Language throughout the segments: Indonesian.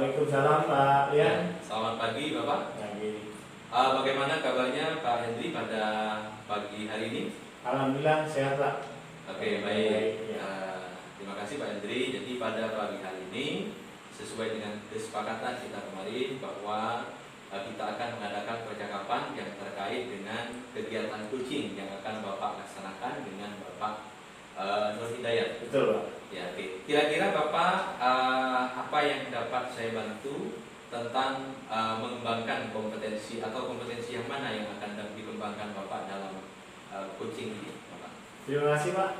Waalaikumsalam Pak Lian. Selamat pagi Bapak. Pagi. Bagaimana kabarnya Pak Hendri pada pagi hari ini? Alhamdulillah sehat Pak. Oke, baik. Baik, ya. Terima kasih Pak Hendri. Jadi pada pagi hari ini sesuai dengan kesepakatan kita kemarin bahwa kita akan mengadakan percakapan yang terkait dengan kegiatan coaching yang akan Bapak laksanakan dengan Bapak Nur Hidayat. Betul Pak. Ya, oke. Kira-kira Bapak apa yang dapat saya bantu tentang mengembangkan kompetensi atau kompetensi yang mana yang akan dikembangkan Bapak dalam coaching ini, Bapak? Terima kasih Pak.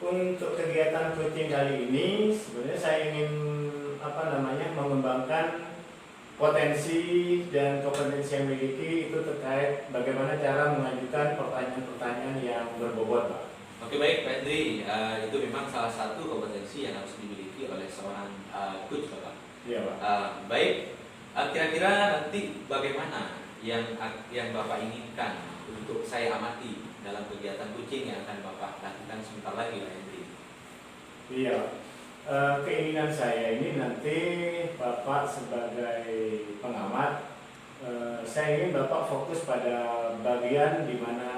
Untuk kegiatan coaching kali ini sebenarnya saya ingin mengembangkan potensi dan kompetensi yang dimiliki itu terkait bagaimana cara mengajukan pertanyaan-pertanyaan yang berbobot Pak. Oke, baik Pak Hendri, itu memang salah satu kompetensi yang harus dimiliki oleh seorang coach Bapak. Iya Pak. Baik, kira-kira nanti bagaimana yang Bapak inginkan untuk saya amati dalam kegiatan coaching yang akan Bapak lakukan sebentar lagi Pak Hendri? Iya. Keinginan saya ini nanti Bapak sebagai pengamat, saya ingin Bapak fokus pada bagian di mana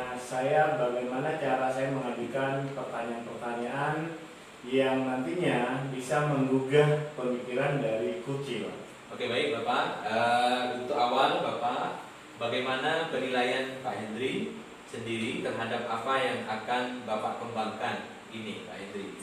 bagaimana cara saya mengajukan pertanyaan-pertanyaan yang nantinya bisa menggugah pemikiran dari coach. Oke, baik Bapak. Untuk awal Bapak, bagaimana penilaian Pak Hendri sendiri terhadap apa yang akan Bapak kembangkan ini Pak Hendri?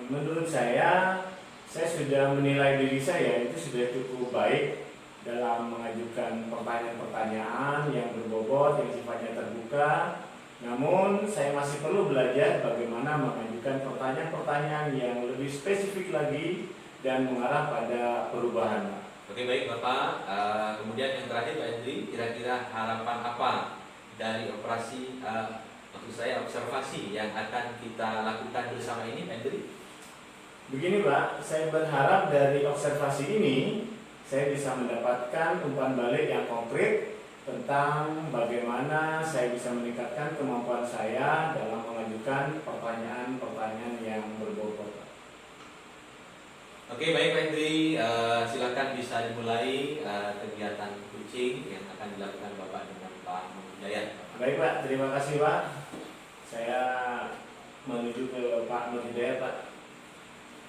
Menurut saya sudah menilai diri saya itu sudah cukup baik dalam mengajukan pertanyaan-pertanyaan yang berbobot, yang sifatnya terbuka. Namun saya masih perlu belajar bagaimana mengajukan pertanyaan-pertanyaan yang lebih spesifik lagi dan mengarah pada perubahan. Oke, baik Bapak. Kemudian yang terakhir Pak Hendri, kira-kira harapan apa dari operasi, maksud saya observasi yang akan kita lakukan bersama ini Pak Hendri? Begini Pak, saya berharap dari observasi ini saya bisa mendapatkan umpan balik yang konkret tentang bagaimana saya bisa meningkatkan kemampuan saya dalam mengajukan pertanyaan-pertanyaan yang berbobot. Oke, baik Pak Hendri, silakan bisa dimulai kegiatan coaching yang akan dilakukan Bapak dengan Pak Nur Hidayat. Baik Pak, terima kasih Pak. Saya menuju ke Pak Nur Hidayat Pak.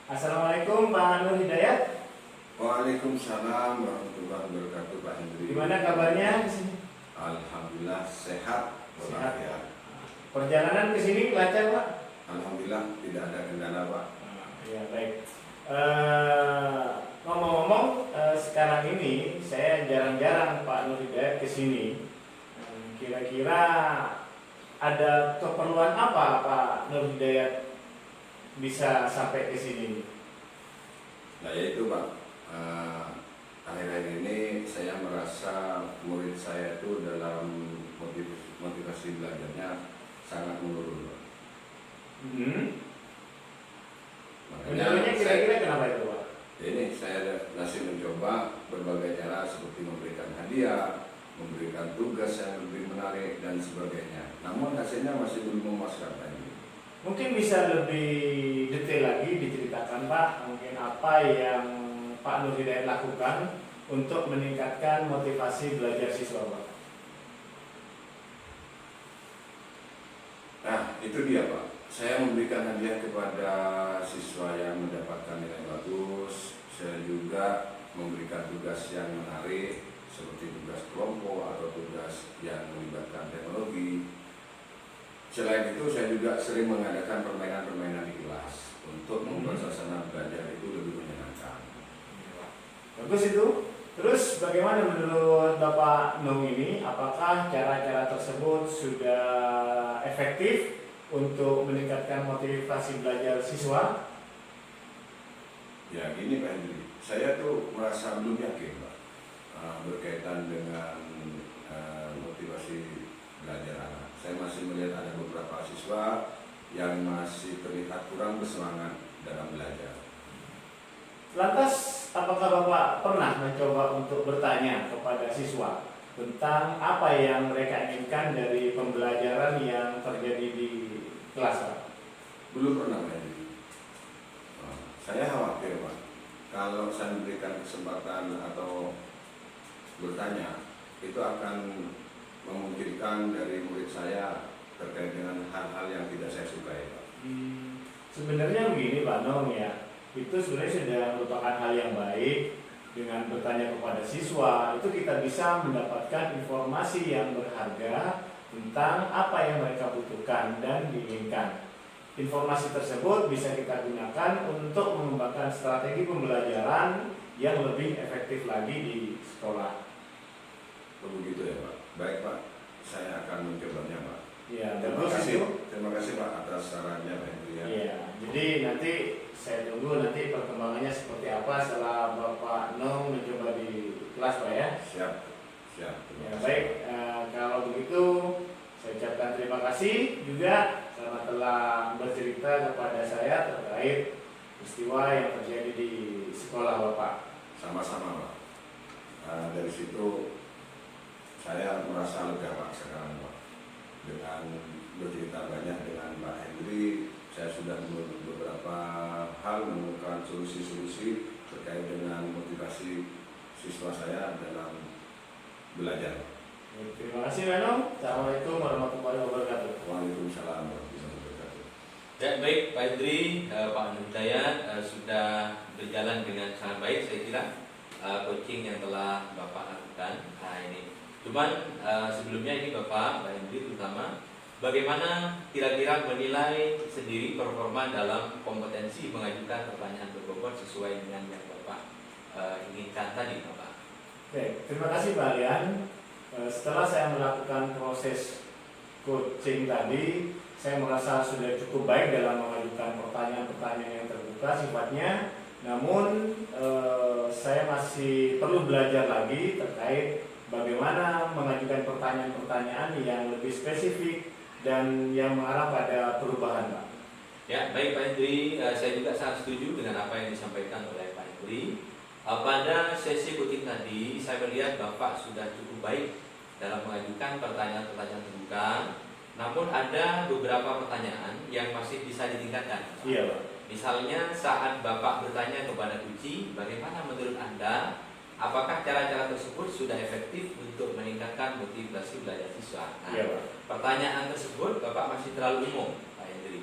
Assalamualaikum Pak Nur Hidayat. Waalaikumsalam warahmatullahi wabarakatuh Pak Hendri. Gimana kabarnya di sini? Alhamdulillah sehat walafiat. Perjalanan ke sini lancar Pak? Alhamdulillah tidak ada kendala Pak. Ya baik. Ngomong-ngomong, sekarang ini saya jarang-jarang Pak Nur Hidayat ke sini. Kira-kira ada keperluan apa Pak Nur Hidayat bisa sampai ke sini? Nah yaitu Pak, akhir-akhir ini saya merasa murid saya itu dalam motivasi belajarnya sangat menurun Pak. Menurunnya kira-kira kenapa itu Pak? Ini saya masih mencoba berbagai cara seperti memberikan hadiah, memberikan tugas yang lebih menarik dan sebagainya. Namun hasilnya masih belum memuaskan Pak. Mungkin bisa lebih detail lagi diceritakan Pak, mungkin apa yang Pak Nur Hidayat lakukan untuk meningkatkan motivasi belajar siswa Pak. Nah itu dia Pak, saya memberikan hadiah kepada siswa yang mendapatkan nilai bagus. Saya juga memberikan tugas yang menarik seperti tugas kelompok atau tugas yang melibatkan teknologi. Selain itu saya juga sering mengadakan permainan-permainan di kelas untuk membuat suasana belajar itu lebih menyenangkan. Bagus itu. Terus bagaimana menurut Bapak Nung ini? Apakah cara-cara tersebut sudah efektif untuk meningkatkan motivasi belajar siswa? Ya gini Pak Hendri, saya tuh merasa belum yakin Pak berkaitan dengan motivasi belajar anak. Saya masih melihat ada beberapa siswa yang masih terlihat kurang bersemangat dalam belajar. Lantas, apakah Bapak pernah mencoba untuk bertanya kepada siswa tentang apa yang mereka inginkan dari pembelajaran yang terjadi di kelas Pak? Belum pernah Pak Hendri. Saya khawatir Pak, kalau saya memberikan kesempatan atau bertanya, itu akan memungkinkan dari murid saya terkait dengan hal-hal yang tidak saya sukai, Pak. Sebenarnya begini Pak Nong ya, itu sebenarnya sudah merupakan hal yang baik. Dengan bertanya kepada siswa, itu kita bisa mendapatkan informasi yang berharga tentang apa yang mereka butuhkan dan diinginkan. Informasi tersebut bisa kita gunakan untuk mengembangkan strategi pembelajaran yang lebih efektif lagi di sekolah. Begitu ya Pak. Baik Pak, saya akan mencobanya Pak. Ya, Terima bagus kasih. itu. Terima kasih Pak atas sarannya Pak Hendri. Iya, jadi nanti saya tunggu nanti perkembangannya seperti apa setelah Bapak Nong mencoba di kelas Pak ya. Siap, siap. Terima Ya, kasih, baik, Pak. kalau begitu saya ucapkan terima kasih juga karena telah bercerita kepada saya terkait peristiwa yang terjadi di sekolah Bapak. Sama-sama Pak. Dari situ saya merasa lega Pak sekarang Pak. Dengan bercerita banyak dengan Pak Hendri, saya sudah beberapa hal menemukan solusi-solusi terkait dengan motivasi siswa saya dalam belajar. Terima kasih Reno. Assalamualaikum warahmatullahi wabarakatuh. Waalaikumsalam warahmatullahi wabarakatuh. Ya, baik Pak Hendri, Pak Hidayat sudah berjalan dengan sangat baik saya kira coaching yang telah Bapak lakukan. Nah ini, cuman sebelumnya ini Bapak Hendri terutama bagaimana kira-kira menilai sendiri performa dalam kompetensi mengajukan pertanyaan berbobot sesuai dengan yang Bapak inginkan tadi Bapak. Oke, terima kasih Pak Lian. Setelah saya melakukan proses coaching tadi, saya merasa sudah cukup baik dalam mengajukan pertanyaan-pertanyaan yang terbuka sifatnya. Namun saya masih perlu belajar lagi terkait bagaimana mengajukan pertanyaan-pertanyaan yang lebih spesifik dan yang mengarah pada perubahan, Pak. Ya, baik Pak Hendri, saya juga sangat setuju dengan apa yang disampaikan oleh Pak Hendri. Pada sesi coaching tadi, saya melihat Bapak sudah cukup baik dalam mengajukan pertanyaan-pertanyaan terbuka. Namun ada beberapa pertanyaan yang masih bisa ditingkatkan. Iya, Pak. Misalnya saat Bapak bertanya kepada Kuci, bagaimana menurut Anda, apakah cara-cara tersebut sudah efektif untuk meningkatkan motivasi belajar siswa? Nah, Iya, Pak. pertanyaan tersebut Bapak masih terlalu umum, Pak Hendri.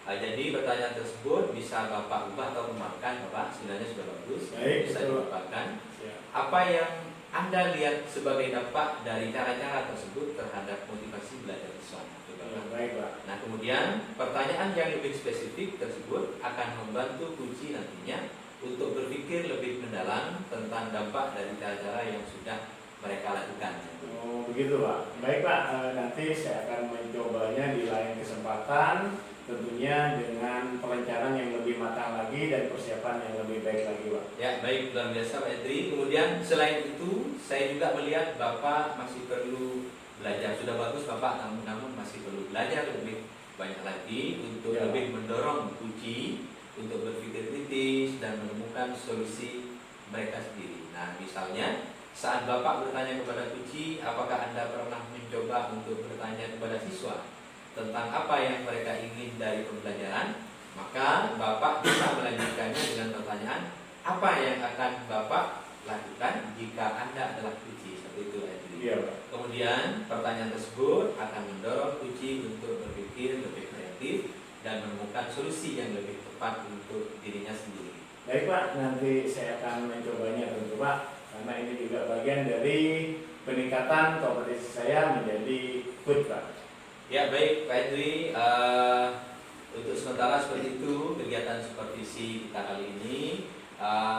Jadi pertanyaan tersebut bisa Bapak ubah atau kembangkan, Bapak sebenarnya sudah bagus, Baik, bisa betul. diubahkan. Ya. Apa yang Anda lihat sebagai dampak dari cara-cara tersebut terhadap motivasi belajar siswa? Ya, baik, Pak. Nah kemudian pertanyaan yang lebih spesifik tersebut akan membantu Kuci nantinya untuk berpikir lebih mendalam tentang dampak dari cara-cara yang sudah mereka lakukan. Oh, begitu, Pak. Baik, Pak. Nanti saya akan mencobanya di lain kesempatan, tentunya dengan perencanaan yang lebih matang lagi dan persiapan yang lebih baik lagi, Pak. Ya, baik, luar biasa Pak Hendri. Kemudian selain itu, saya juga melihat Bapak masih perlu belajar. Sudah bagus Bapak, namun masih perlu belajar lebih banyak lagi untuk Ya. lebih mendorong Kuci untuk berpikir kritis dan menemukan solusi mereka sendiri. Nah, misalnya saat Bapak bertanya kepada Kuci, apakah Anda pernah mencoba untuk bertanya kepada siswa tentang apa yang mereka ingin dari pembelajaran? Maka Bapak bisa melanjutkannya dengan pertanyaan, apa yang akan Bapak lakukan jika Anda adalah Kuci? Seperti itu Pak Hendri. Iya, Pak. Kemudian pertanyaan tersebut akan mendorong Kuci untuk berpikir lebih kreatif dan menemukan solusi yang lebih tepat untuk dirinya sendiri. Baik, Pak. Nanti saya akan mencobanya tentu, Pak. Karena ini juga bagian dari peningkatan kompetensi saya menjadi coach, Pak. Ya baik Pak Hendri, untuk sementara seperti itu kegiatan supervisi kita kali ini.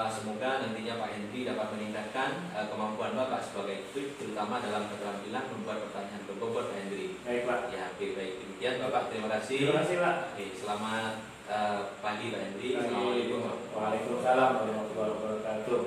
Semoga nantinya Pak Hendri dapat meningkatkan kemampuan Bapak sebagai coach, terutama dalam keterampilan membuat pertanyaan berbobot Pak Hendri. Baik, Pak. Ya baik, demikian Bapak, terima kasih. Terima kasih, Pak. Oke, selamat pagi Pak Hendri. Pagi. Assalamualaikum. Waalaikumsalam warahmatullahi wabarakatuh.